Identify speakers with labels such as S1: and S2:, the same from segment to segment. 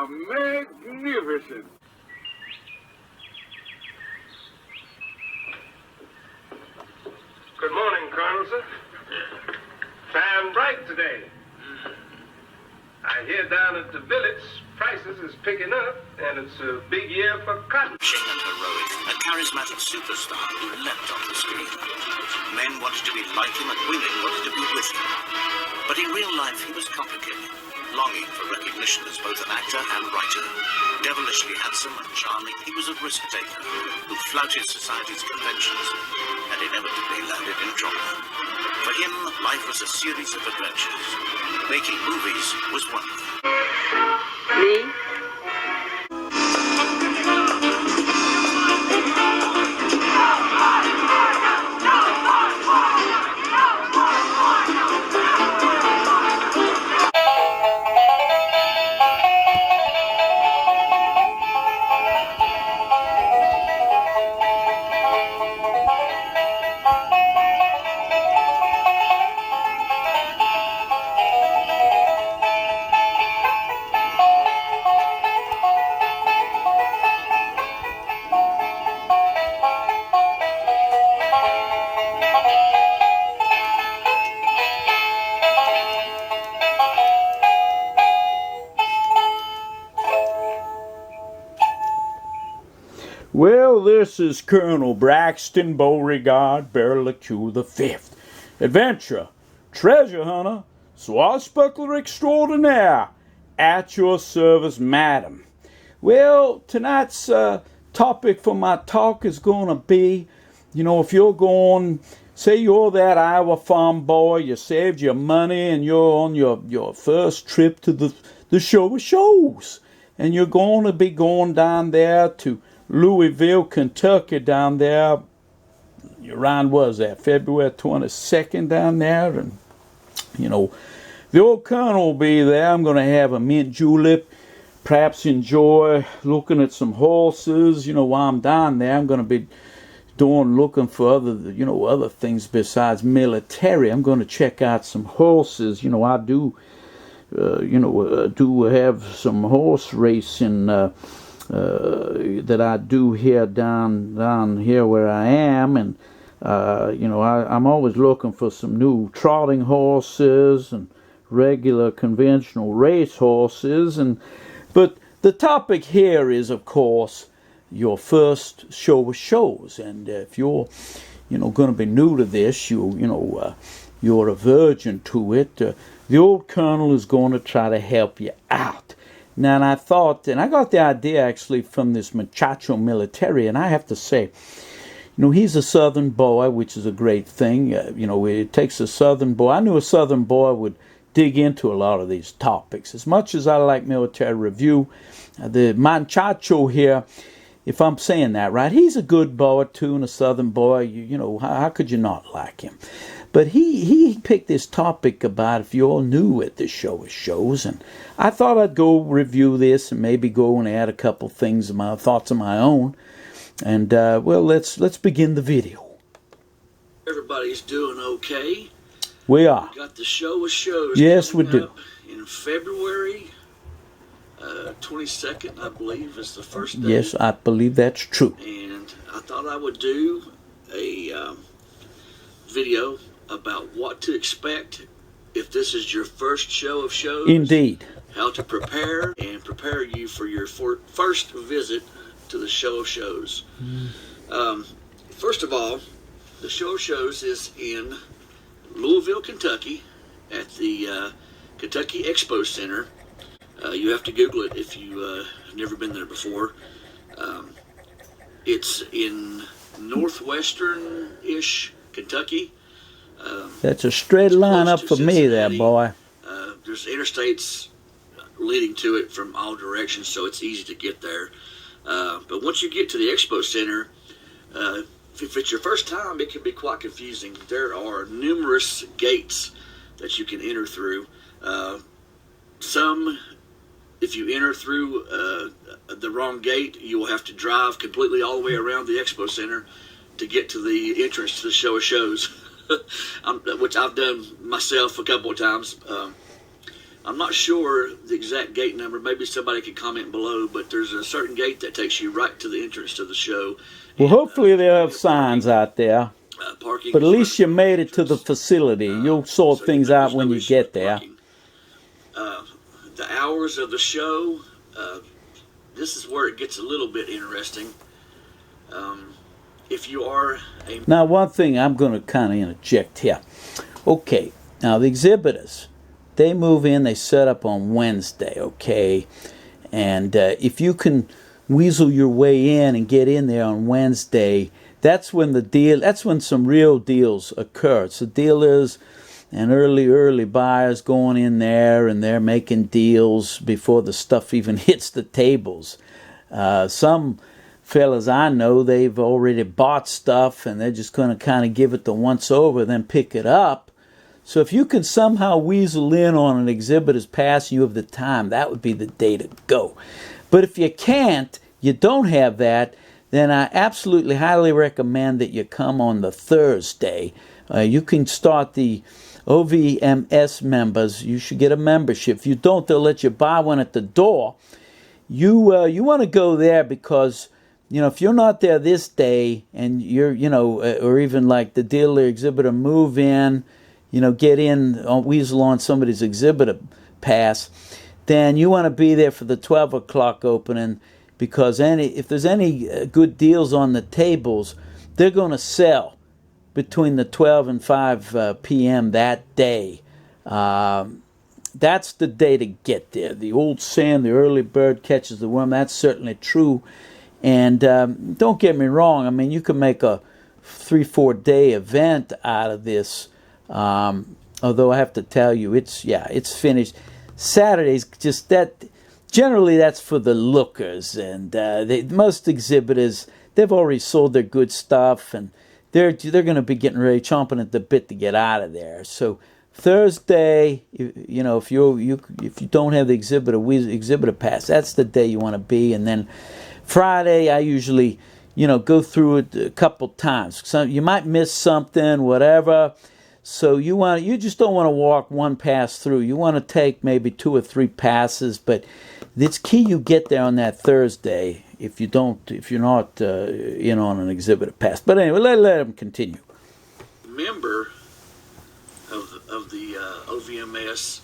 S1: are magnificent.
S2: Good morning, Colonel, sir. Shine bright today. I hear down at the village, prices is picking up, and it's a big year for cotton.
S3: And heroic, a charismatic superstar who leapt off the screen. Men wanted to be like him and women wanted to be with him. But in real life, he was complicated, longing for recognition as both an actor and writer. Devilishly handsome and charming, he was a risk-taker who flouted society's conventions and inevitably landed in trouble. For him, life was a series of adventures. Making movies was one of them.
S4: Me?
S5: Well, this is Colonel Braxton Beauregard Burlique'S the Fifth. Adventurer, treasure hunter, swashbuckler extraordinaire, at your service, madam. Well, tonight's topic for my talk is going to be, if you're going, say you're that Iowa farm boy, you saved your money and you're on your first trip to the show of shows. And you're going to be going down there to Louisville, Kentucky, down there. Around, was that, February 22nd down there? And, the old colonel will be there. I'm going to have a mint julep, perhaps enjoy looking at some horses. While I'm down there, I'm going to be looking for other things besides military. I'm going to check out some horses. I do have some horse racing that I do here down here where I am, and I'm always looking for some new trotting horses and regular conventional race horses, but the topic here is, of course, your first show of shows. And if you're going to be new to this, you're a virgin to it, the old colonel is going to try to help you out. Now, and I thought, and I got the idea actually from this Muchacho military, and I have to say, he's a southern boy, which is a great thing. It takes a southern boy. I knew a southern boy would dig into a lot of these topics. As much as I like military review, the Muchacho here, if I'm saying that right, he's a good boy too, and a southern boy. How could you not like him? But he picked this topic about if you're new at this show of shows, and I thought I'd go review this and maybe go and add a couple things of my thoughts of my own. And well, let's begin the video.
S6: Everybody's doing okay.
S5: We are.
S6: We got the show of shows.
S5: Yes, we do.
S6: In February 22nd, I believe, is the first day.
S5: Yes, I believe that's true.
S6: And I thought I would do a video about what to expect if this is your first show of shows.
S5: Indeed.
S6: How to prepare you for your first visit to the show of shows. First of all, the show of shows is in Louisville, Kentucky, at the Kentucky Expo Center. You have to Google it if you have never been there before. It's in northwestern-ish Kentucky.
S5: That's a straight line up for me there, boy.
S6: There's interstates leading to it from all directions, so it's easy to get there. But once you get to the Expo Center, if it's your first time, it can be quite confusing. There are numerous gates that you can enter through. Some, if you enter through the wrong gate, you will have to drive completely all the way around the Expo Center to get to the entrance to the show of shows, which I've done myself a couple of times. I'm not sure the exact gate number. Maybe somebody could comment below, but there's a certain gate that takes you right to the entrance to the show.
S5: Well, hopefully they'll have signs out there.
S6: Parking,
S5: but at least you made it to the facility. You'll sort things out when you get there.
S6: The hours of the show, this is where it gets a little bit interesting. If you are a...
S5: Now, one thing I'm going to kind of interject here. Okay, now the exhibitors, they move in, they set up on Wednesday, okay? And if you can weasel your way in and get in there on Wednesday, that's when some real deals occur. So dealers and early buyers going in there, and they're making deals before the stuff even hits the tables. Some fellas I know, they've already bought stuff and they're just going to kind of give it the once over, then pick it up. So if you can somehow weasel in on an exhibitor's pass and you have the time, that would be the day to go. But if you can't, you don't have that, then I absolutely highly recommend that you come on the Thursday. You can start the OVMS members. You should get a membership. If you don't, they'll let you buy one at the door. You want to go there because, if you're not there this day and you're, or even like the dealer exhibitor move in, get in, weasel on somebody's exhibitor pass, then you want to be there for the 12 o'clock opening, because if there's any good deals on the tables, they're going to sell between the 12 and 5 p.m. that day. That's the day to get there. The old saying, the early bird catches the worm, that's certainly true. And don't get me wrong, I mean, you can make a 3-4 day event out of this. Although I have to tell you, it's finished. Saturday's just that. Generally, that's for the lookers, and most exhibitors, they've already sold their good stuff, and they're going to be getting ready, chomping at the bit to get out of there. So Thursday, if you don't have the exhibitor pass, that's the day you want to be. And then Friday, I usually go through it a couple times. So you might miss something, whatever. So you just don't want to walk one pass through. You want to take maybe 2 or 3 passes, but it's key you get there on that Thursday if you're not in on an exhibitor pass. But anyway, let them continue.
S6: Member of the OVMS,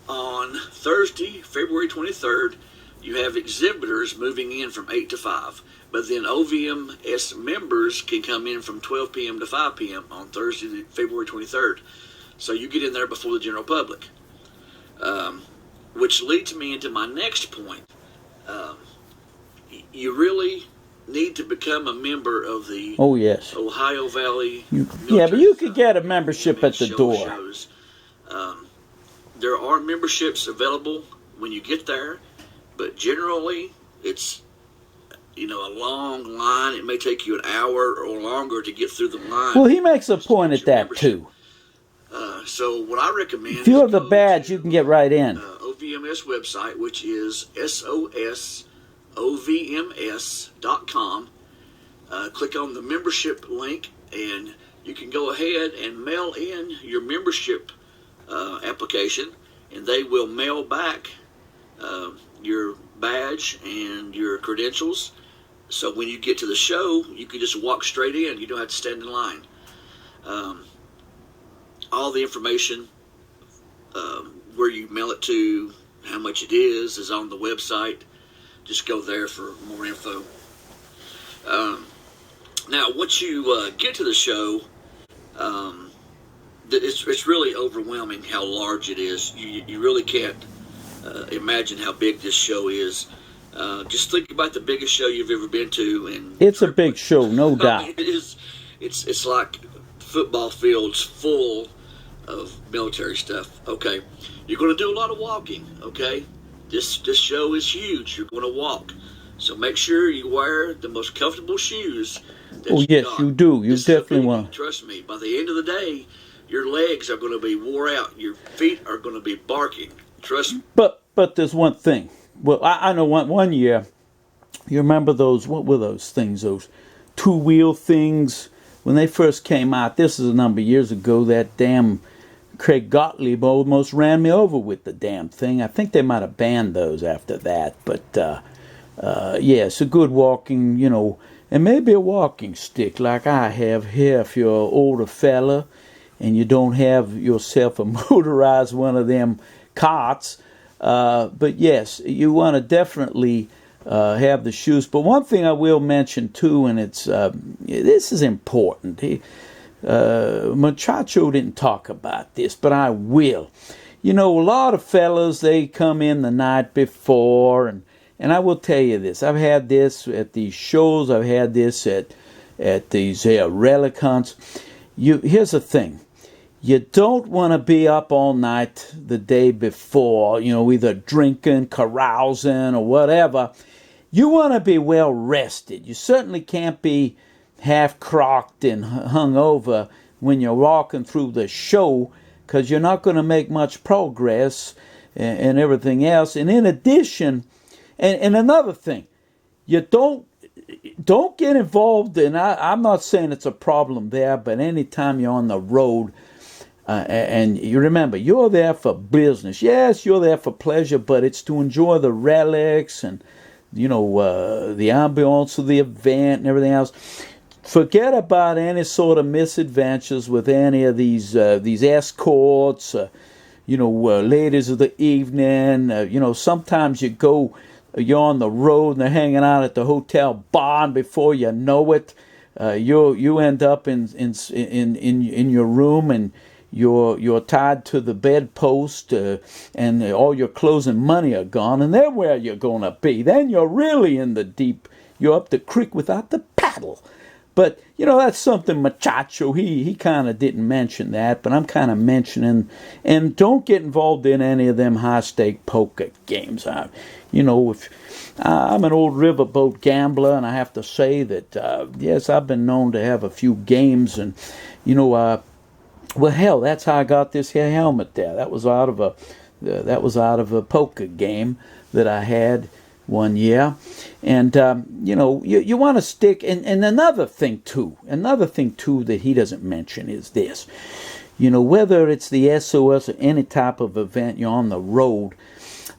S6: on Thursday, February 23rd, you have exhibitors moving in from 8 to 5. But then OVMS members can come in from 12 p.m. to 5 p.m. on Thursday, February 23rd. So you get in there before the general public. Which leads me into my next point. You really need to become a member of the Ohio Valley
S5: but you could get a membership at the door.
S6: Shows. There are memberships available when you get there, but generally it's a long line. It may take you an hour or longer to get through the line.
S5: Well, he makes a point at that too.
S6: So what I recommend,
S5: if you have the badge, you can get right in.
S6: OVMS website, which is sosovms.com. Click on the membership link, and you can go ahead and mail in your membership application, and they will mail back your badge and your credentials. So when you get to the show, you can just walk straight in. You don't have to stand in line. All the information, where you mail it to, how much it is on the website. Just go there for more info. Now, once you get to the show, it's really overwhelming how large it is. You really can't imagine how big this show is. Just think about the biggest show you've ever been to, and
S5: it's a big show, no doubt.
S6: It is. It's like football fields full of military stuff. Okay, you're going to do a lot of walking. Okay, this show is huge. You're going to walk, so make sure you wear the most comfortable shoes.
S5: You do. You definitely want to.
S6: Trust me. By the end of the day, your legs are going to be wore out. Your feet are going to be barking. Trust me.
S5: But there's one thing. Well, I know one year, you remember those, what were those things, those 2-wheel things? When they first came out, this is a number of years ago, that damn Craig Gottlieb almost ran me over with the damn thing. I think they might have banned those after that. But, yeah, it's a good walking, and maybe a walking stick like I have here if you're an older fella and you don't have yourself a motorized one of them carts. But, yes, you want to definitely have the shoes. But one thing I will mention, too, and it's this is important. Muchacho didn't talk about this, but I will. A lot of fellas, they come in the night before, and I will tell you this. I've had this at these shows. I've had this at these relic hunts. Here's the thing. You don't want to be up all night the day before, either drinking, carousing, or whatever. You want to be well rested. You certainly can't be half-crocked and hung over when you're walking through the show, because you're not going to make much progress and everything else. And in addition, and another thing, you don't get involved in, I'm not saying it's a problem there, but anytime you're on the road, and you remember, you're there for business. Yes, you're there for pleasure, but it's to enjoy the relics and, the ambiance of the event and everything else. Forget about any sort of misadventures with any of these escorts, ladies of the evening. Sometimes you're on the road and they're hanging out at the hotel bar, and before you know it, you end up in your room, and you're tied to the bedpost, and all your clothes and money are gone, and then where you're gonna be? Then you're really in the deep. You're up the creek without the paddle. But, that's something Muchacho, he kind of didn't mention that, but I'm kind of mentioning, and don't get involved in any of them high-stake poker games. If I'm an old riverboat gambler, and I have to say that, yes, I've been known to have a few games, and, well, hell, that's how I got this here helmet there. That was out of a poker game that I had one year. And you want to stick, and another thing too that he doesn't mention is this. Whether it's the SOS or any type of event, you're on the road,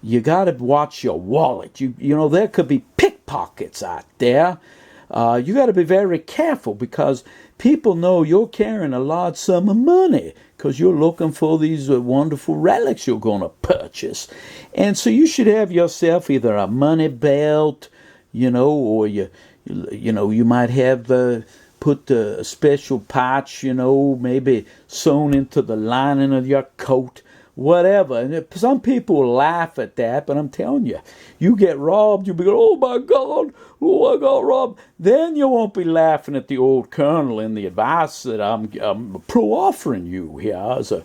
S5: you got to watch your wallet. There could be pickpockets out there. You got to be very careful, because people know you're carrying a large sum of money because you're looking for these wonderful relics you're going to purchase. And so you should have yourself either a money belt, or you might have put a special patch, maybe sewn into the lining of your coat, whatever. And some people laugh at that, but I'm telling you, you get robbed, you'll be going, oh my God, I got robbed. Then you won't be laughing at the old colonel and the advice that I'm offering you here as a,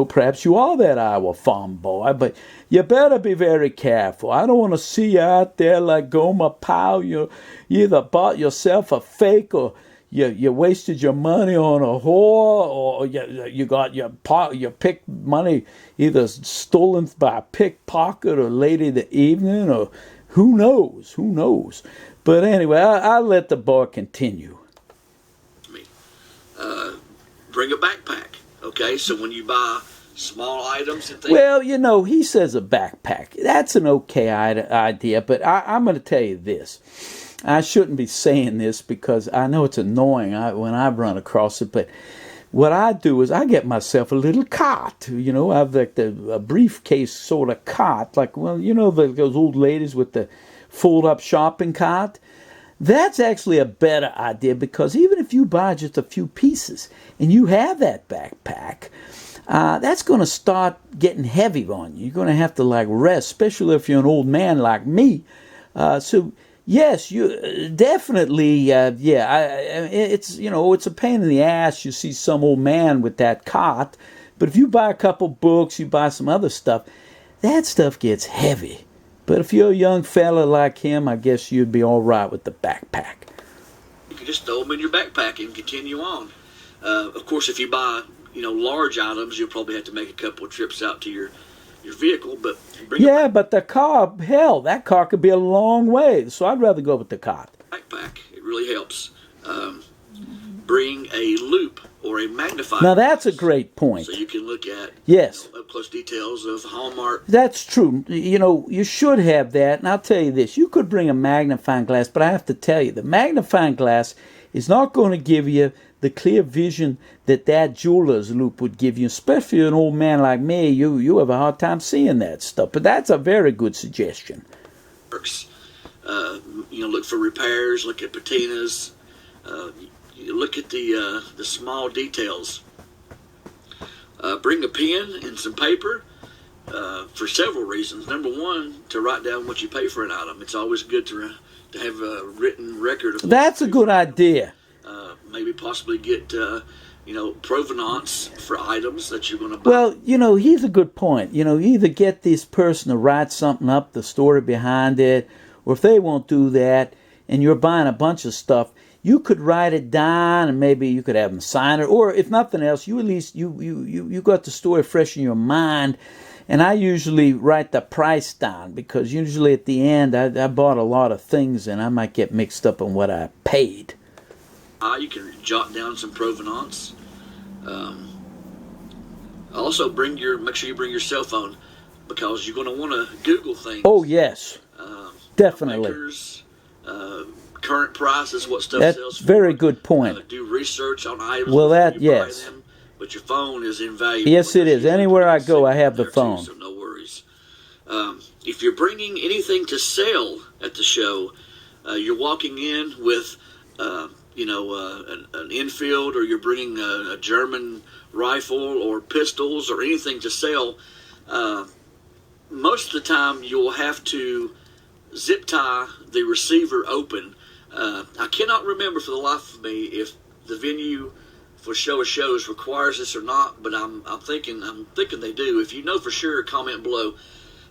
S5: perhaps you are that Iowa farm boy, but you better be very careful. I don't want to see you out there like Gomer Pyle. You either bought yourself a fake, or you wasted your money on a whore, or you got your pick money either stolen by a pickpocket or lady of the evening, or who knows. But anyway, I'll let the boy continue.
S6: Bring a backpack, okay? So when you buy small items and things.
S5: Well, he says a backpack. That's an okay idea, but I'm going to tell you this. I shouldn't be saying this because I know it's annoying when I run across it, but what I do is I get myself a little cart. I've like a briefcase sort of cart, like, those old ladies with the fold-up shopping cart. That's actually a better idea, because even if you buy just a few pieces and you have that backpack, that's going to start getting heavy on you. You're going to have to rest, especially if you're an old man like me. So yes, you definitely, it's it's a pain in the ass. You see some old man with that cart, but if you buy a couple books, you buy some other stuff, that stuff gets heavy. But if you're a young fella like him, I guess you'd be all right with the backpack.
S6: You can just throw them in your backpack and continue on. Of course, if you buy large items, you'll probably have to make a couple of trips out to your vehicle. But
S5: but the car, that car could be a long way. So I'd rather go with the cart.
S6: Backpack, it really helps. Bring a loop or a magnifying
S5: Now that's a
S6: glass.
S5: great point.
S6: So you can look at
S5: Yes.
S6: up close details of Hallmark.
S5: That's true. You know, you should have that. And I'll tell you this, you could bring a magnifying glass, but I have to tell you, the magnifying glass is not going to give you the clear vision that jeweler's loupe would give you, especially an old man like me. You have a hard time seeing that stuff. But that's a very good suggestion.
S6: Look for repairs, look at patinas, you look at the small details. Bring a pen and some paper for several reasons. Number one, to write down what you pay for an item. It's always good to have a written record of what
S5: That's
S6: you
S5: a
S6: pay
S5: good
S6: for an item.
S5: idea.
S6: Maybe possibly get provenance for items that you're going to buy.
S5: Well, here's a good point. You either get this person to write something up, the story behind it, or if they won't do that, and you're buying a bunch of stuff, you could write it down, and maybe you could have them sign it, or if nothing else, you at least you got the story fresh in your mind. And I usually write the price down, because usually at the end I bought a lot of things, and I might get mixed up on what I paid.
S6: You can jot down some provenance. Also, make sure you bring your cell phone, because you're going to want to Google things.
S5: Oh yes, definitely.
S6: Makers, current prices, what stuff
S5: That's
S6: sells for.
S5: very good point.
S6: Do research on items.
S5: Well,
S6: before
S5: that
S6: you buy
S5: yes.
S6: them, but your phone is invaluable.
S5: Yes, it is. Anywhere I go, I have the
S6: there,
S5: phone.
S6: too, so no worries. If you're bringing anything to sell at the show, you're walking in with an infield, or you're bringing a German rifle or pistols or anything to sell, most of the time you'll have to zip tie the receiver open. I cannot remember for the life of me if the venue for Show of Shows requires this or not, but I'm thinking they do. If you know for sure, comment below.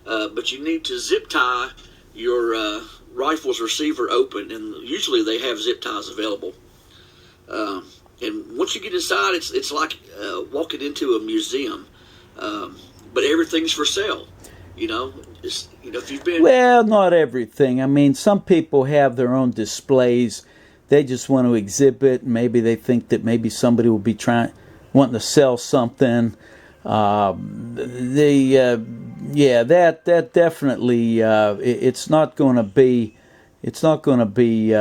S6: But you need to zip tie your rifle's receiver open, and usually they have zip ties available. And once you get inside, it's like walking into a museum, but everything's for sale. If you've been...
S5: Well, not everything. I mean, some people have their own displays. They just want to exhibit. Maybe they think that maybe somebody will be wanting to sell something. That definitely. It's not going to be. It's not going to be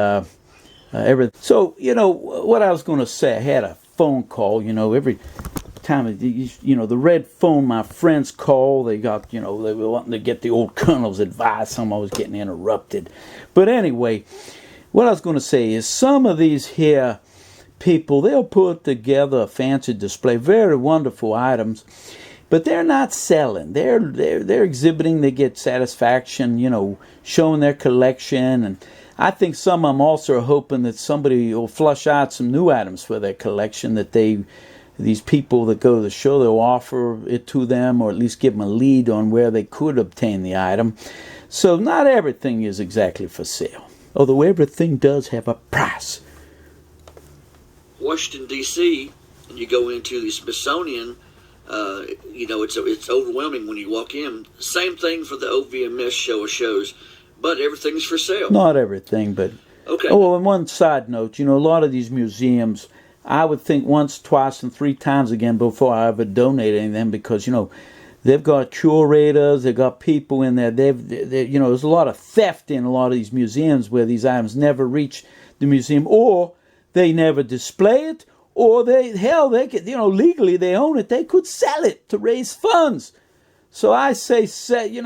S5: everything. So what I was going to say. I had a phone call. Every time the red phone, my friends call. They got they were wanting to get the old colonel's advice. I'm always getting interrupted. But anyway. What I was going to say is some of these here people, they'll put together a fancy display, very wonderful items, but they're not selling. They're exhibiting. They get satisfaction, showing their collection. And I think some of them also are hoping that somebody will flush out some new items for their collection, that these people that go to the show, they'll offer it to them, or at least give them a lead on where they could obtain the item. So not everything is exactly for sale. Although everything does have a price.
S6: Washington, D.C., and you go into the Smithsonian, it's overwhelming when you walk in. Same thing for the OVMS Show of Shows, but everything's for sale.
S5: Not everything, but...
S6: Okay.
S5: Oh, and one side note, a lot of these museums, I would think once, twice, and 3 times again before I ever donate any of them, because, they've got curators, they've got people in there. There's a lot of theft in a lot of these museums where these items never reach the museum, or they never display it, or they could, legally they own it. They could sell it to raise funds. So I say, you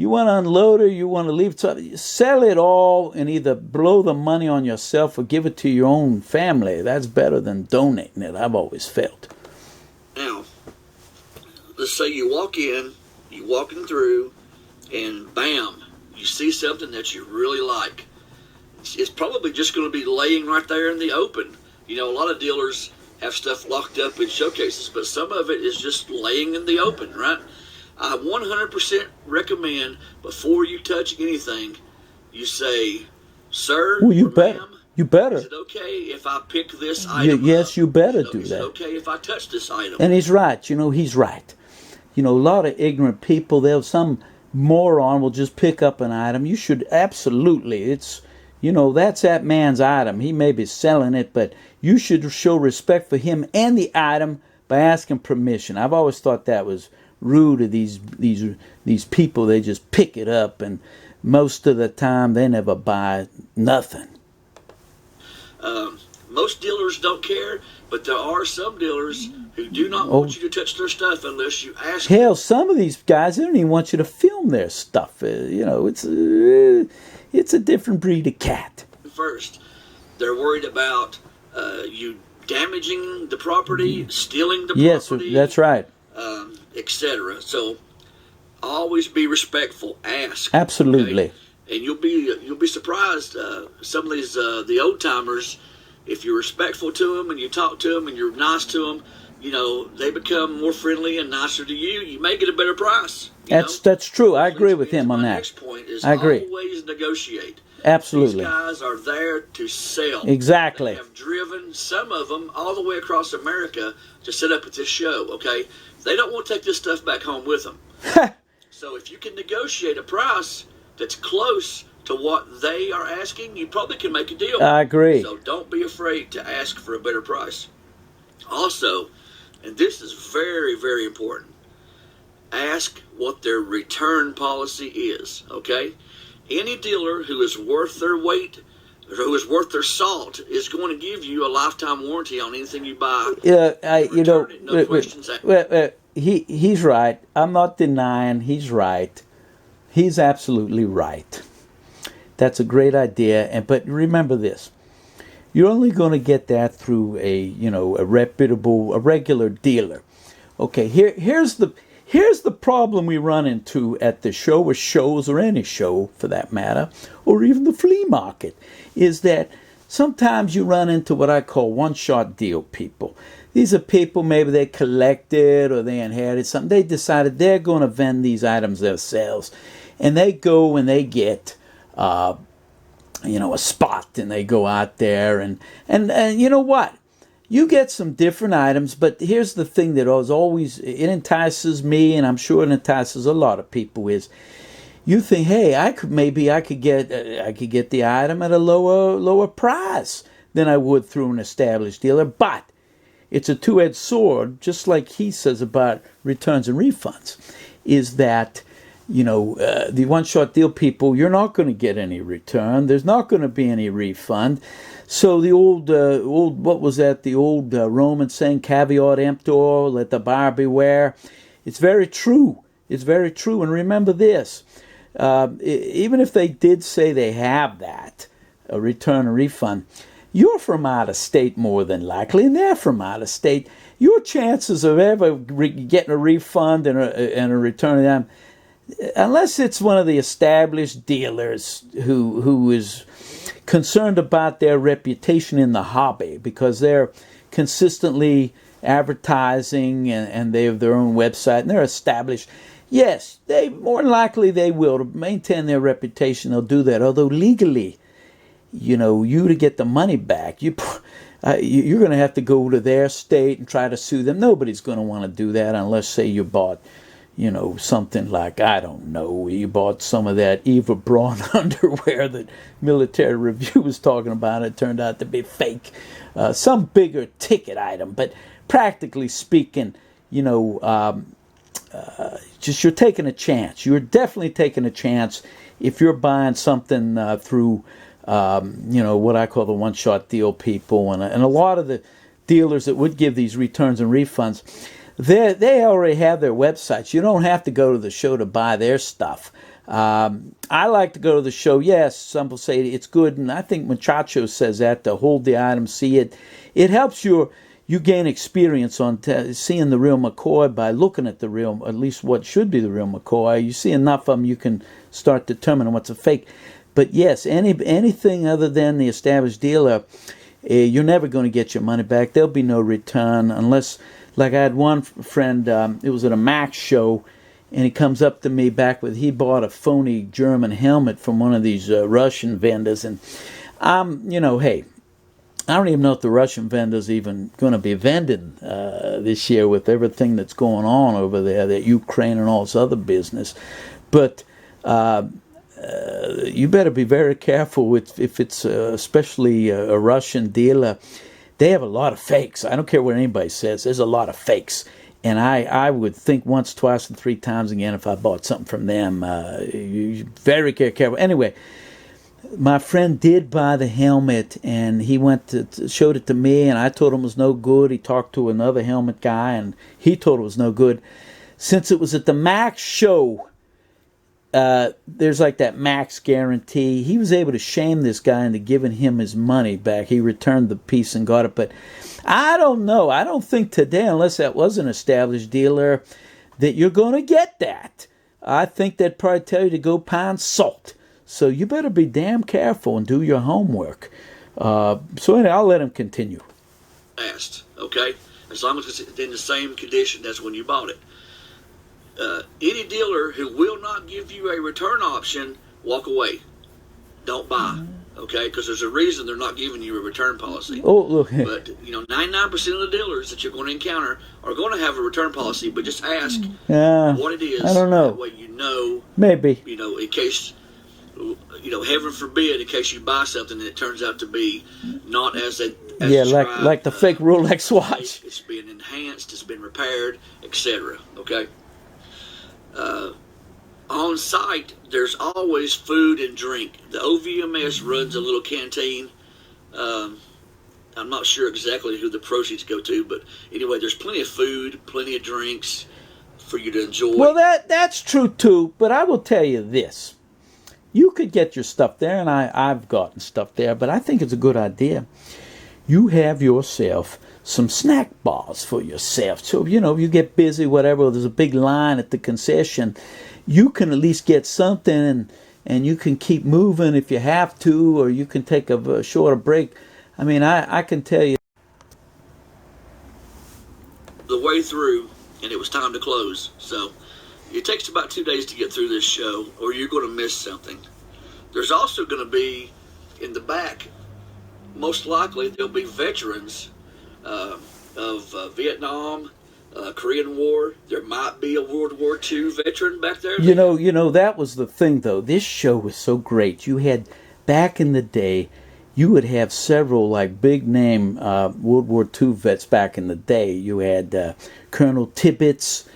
S5: want to unload it, you want to leave it, sell it all and either blow the money on yourself or give it to your own family. That's better than donating it, I've always felt.
S6: Now, let's say you walk in, you're walking through, and bam, you see something that you really like. It's probably just going to be laying right there in the open. A lot of dealers have stuff locked up in showcases, but some of it is just laying in the open, right? I 100% recommend, before you touch anything, you say, "Sir,
S5: well, you
S6: or
S5: better.
S6: ma'am,
S5: You better.
S6: Is it okay if I pick this item
S5: yes,
S6: up?
S5: you better do
S6: Is
S5: that.
S6: it okay if I touch this item?"
S5: And he's right. He's right. A lot of ignorant people, some moron will just pick up an item. You should absolutely. It's, you know, that's that man's item. He may be selling it, but you should show respect for him and the item by asking permission. I've always thought that was rude of these people. They just pick it up, and most of the time they never buy nothing.
S6: Most dealers don't care, but there are some dealers who do not want you to touch their stuff unless you ask them.
S5: Hell, some of these guys, they don't even want you to film their stuff. You know, it's a different breed of cat.
S6: First, they're worried about you damaging the property, stealing the property.
S5: Yes, that's right.
S6: Etc. So always be respectful. Ask.
S5: Absolutely.
S6: Okay? And you'll be surprised. Some of these the old timers, if you're respectful to them and you talk to them and you're nice to them, you know, they become more friendly and nicer to you. You may get a better price.
S5: That's true. I agree with him on that.
S6: Next point is
S5: I agree.
S6: Always negotiate.
S5: Absolutely.
S6: These guys are there to sell.
S5: Exactly.
S6: They have driven, some of them, all the way across America to set up at this show, okay? They don't want to take this stuff back home with them. So if you can negotiate a price that's close to what they are asking, you probably can make a deal.
S5: I agree.
S6: So don't be afraid to ask for a better price. Also, and this is very, very important, ask what their return policy is, okay? Any dealer who is worth their weight, or who is worth their salt, is going to give you a lifetime warranty on anything you buy.
S5: No questions asked. He's right. I'm not denying he's right. He's absolutely right. That's a great idea. But remember this: you're only going to get that through a regular dealer. Okay. Here's the problem we run into at the show, or shows, or any show for that matter, or even the flea market, is that sometimes you run into what I call one-shot deal people. These are people, maybe they collected or they inherited something. They decided they're going to vend these items themselves. And they go and they get, a spot, and they go out there. And you know what? You get some different items, but here's the thing that it entices me, and I'm sure it entices a lot of people, is you think, hey, I could get the item at a lower price than I would through an established dealer. But it's a two-edged sword, just like he says about returns and refunds, is that the one-shot deal people, you're not going to get any return. There's not going to be any refund. So the old what was that? The old Roman saying, "Caveat emptor, let the buyer beware." It's very true. It's very true. And remember this: even if they did say they have that, a return or refund, you're from out of state more than likely, and they're from out of state. Your chances of ever getting a refund and a return of them, unless it's one of the established dealers who is concerned about their reputation in the hobby, because they're consistently advertising and they have their own website and they're established. Yes, they more than likely they will, to maintain their reputation. They'll do that. Although legally, you to get the money back, you're going to have to go to their state and try to sue them. Nobody's going to want to do that unless, say, you bought something like, I don't know, you bought some of that Eva Braun underwear that Military Review was talking about. It turned out to be fake. Some bigger ticket item. But practically speaking, just you're taking a chance. You're definitely taking a chance if you're buying something through, what I call the one-shot deal people. And a lot of the dealers that would give these returns and refunds, they already have their websites. You don't have to go to the show to buy their stuff. I like to go to the show. Yes, some will say it's good, and I think MUCHACHO says that, to hold the item, see it. It helps you gain experience on seeing the real McCoy by looking at the real, at least what should be the real McCoy. You see enough of them, you can start determining what's a fake. But yes, anything other than the established dealer, you're never going to get your money back. There'll be no return unless... Like I had one friend, it was at a Max show, and he comes up to me he bought a phony German helmet from one of these Russian vendors, and hey, I don't even know if the Russian vendor's even going to be vending this year with everything that's going on over there, that Ukraine and all this other business. But you better be very careful with if it's especially a Russian dealer. They have a lot of fakes. I don't care what anybody says. There's a lot of fakes. And I would think once, twice, and 3 times again if I bought something from them. You very careful. Anyway, my friend did buy the helmet, and he went to showed it to me, and I told him it was no good. He talked to another helmet guy, and he told it was no good. Since it was at the Max show, there's like that Max guarantee. He was able to shame this guy into giving him his money back. He returned the piece and got it, but I don't know. I don't think today, unless that was an established dealer, that you're going to get that. I think they'd probably tell you to go pound salt. So you better be damn careful and do your homework. So anyway, I'll let him continue.
S6: Asked, okay? As long as it's in the same condition as when you bought it. Any dealer who will not give you a return option, walk away. Don't buy, okay? Because there's a reason they're not giving you a return policy.
S5: Oh, look.
S6: But, 99% of the dealers that you're going to encounter are going to have a return policy, but just ask what it is.
S5: I don't know.
S6: That way you know.
S5: Maybe.
S6: In case, heaven forbid, in case you buy something and it turns out to be not as described,
S5: like the fake Rolex watch.
S6: It's been enhanced, it's been repaired, etc. Okay? On site, there's always food and drink. The OVMS runs a little canteen. I'm not sure exactly who the proceeds go to, but anyway, there's plenty of food, plenty of drinks for you to enjoy.
S5: Well, that's true too, but I will tell you this. You could get your stuff there, and I've gotten stuff there, but I think it's a good idea. You have yourself some snack bars for yourself. So, if you get busy, whatever, there's a big line at the concession, you can at least get something, and you can keep moving if you have to, or you can take a shorter break. I mean, I can tell you.
S6: The way through, and it was time to close. So, it takes about 2 days to get through this show, or you're going to miss something. There's also going to be, in the back, most likely, there'll be veterans of Vietnam, Korean War. There might be a World War II veteran back there.
S5: That was the thing, though. This show was so great. You had, back in the day, you would have several, like, big-name World War II vets back in the day. You had Colonel Tibbets.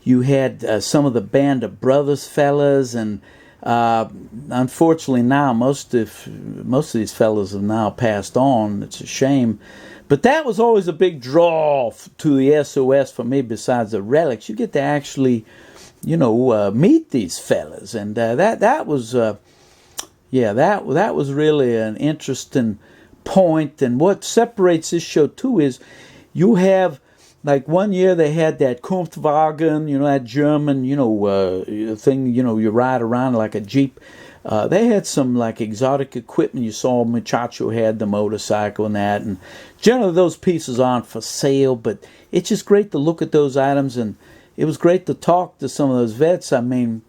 S5: You had some of the Band of Brothers fellas, and unfortunately now most of these fellas have now passed on. It's a shame. But that was always a big draw to the SOS for me. Besides the relics, you get to actually, meet these fellas, and that was really an interesting point. And what separates this show too is you have, like, one year they had that Kunstwagen, that German, thing, you ride around like a Jeep. They had some, like, exotic equipment. You saw MUCHACHO had the motorcycle and that. And generally those pieces aren't for sale, but it's just great to look at those items. And it was great to talk to some of those vets. I mean,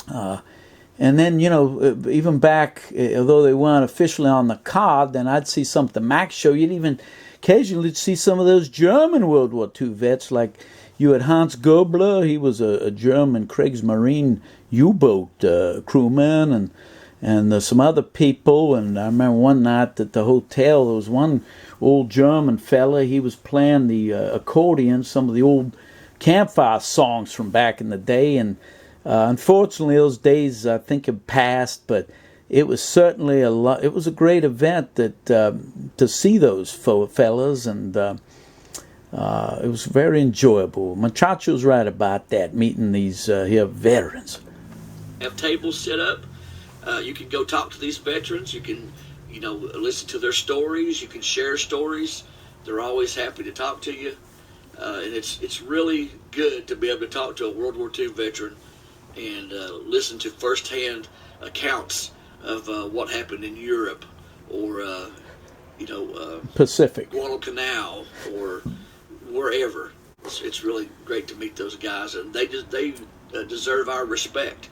S5: and then, even back, although they weren't officially on the card, then I'd see some at the Max show. You'd even occasionally see some of those German World War II vets, like you had Hans Gobler. He was a German Kriegsmarine U-boat crewman, and some other people. And I remember one night at the hotel, there was one old German fella. He was playing the accordion, some of the old campfire songs from back in the day. And unfortunately, those days I think have passed, but it was certainly it was a great event that to see those fellas, and it was very enjoyable. Muchacho's right about that, meeting these here veterans.
S6: Have tables set up. You can go talk to these veterans. You can, listen to their stories. You can share stories. They're always happy to talk to you, and it's really good to be able to talk to a World War II veteran and listen to firsthand accounts of what happened in Europe, or
S5: Pacific,
S6: Guadalcanal, or wherever. It's really great to meet those guys, and they deserve our respect,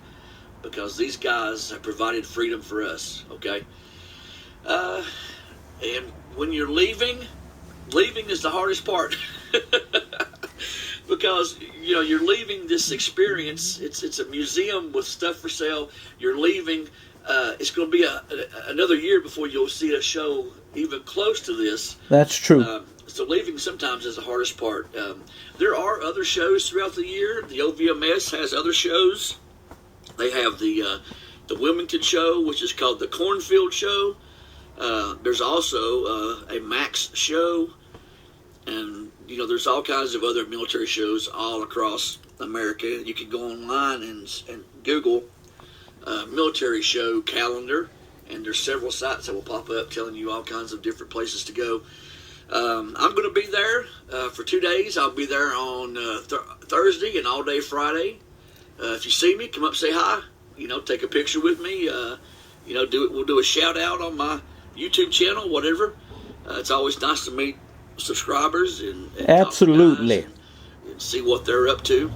S6: because these guys have provided freedom for us. Okay, and when you're leaving is the hardest part. because you're leaving this experience. It's a museum with stuff for sale. You're leaving. It's going to be another year before you'll see a show even close to this.
S5: That's true.
S6: So leaving sometimes is the hardest part. There are other shows throughout the year. The OVMS has other shows. They have the Wilmington show, which is called the Cornfield Show. There's also a Max show, and there's all kinds of other military shows all across America. You can go online and Google military show calendar, and there's several sites that will pop up telling you all kinds of different places to go. I'm going to be there for 2 days. I'll be there on Thursday and all day Friday. If you see me, come up, say hi. Take a picture with me. We'll do a shout out on my YouTube channel, whatever. It's always nice to meet subscribers and
S5: absolutely
S6: talk to guys and see what they're up to.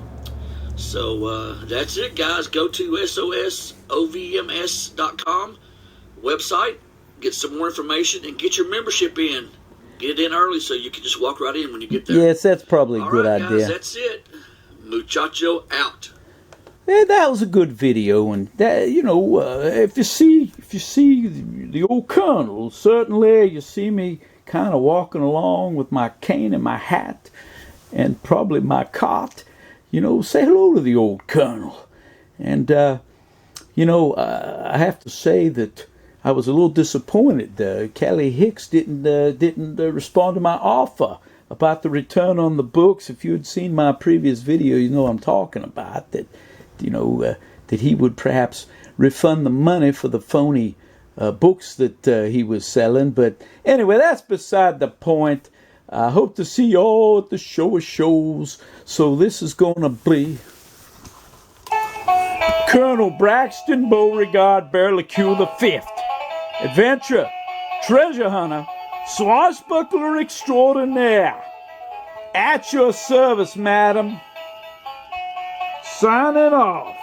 S6: So that's it, guys. Go to SOSOVMS.com website, get some more information, and get your membership in. Get it in early so you can just walk right in when you get there.
S5: Yes, that's probably a good
S6: idea.
S5: idea.
S6: Guys, that's it. Muchacho out.
S5: Yeah, that was a good video, and that, if you see the old colonel, certainly you see me kind of walking along with my cane and my hat, and probably my cot. Say hello to the old colonel, and I have to say that I was a little disappointed. Kelly Hicks didn't respond to my offer about the return on the books. If you had seen my previous video, you know what I'm talking about. That he would perhaps refund the money for the phony books that he was selling. But anyway, that's beside the point. I hope to see you all at the show of shows. So this is going to be Colonel Braxton Beauregard Burlique the Fifth, adventurer, treasure hunter, swashbuckler extraordinaire. At your service, madam. Signing off.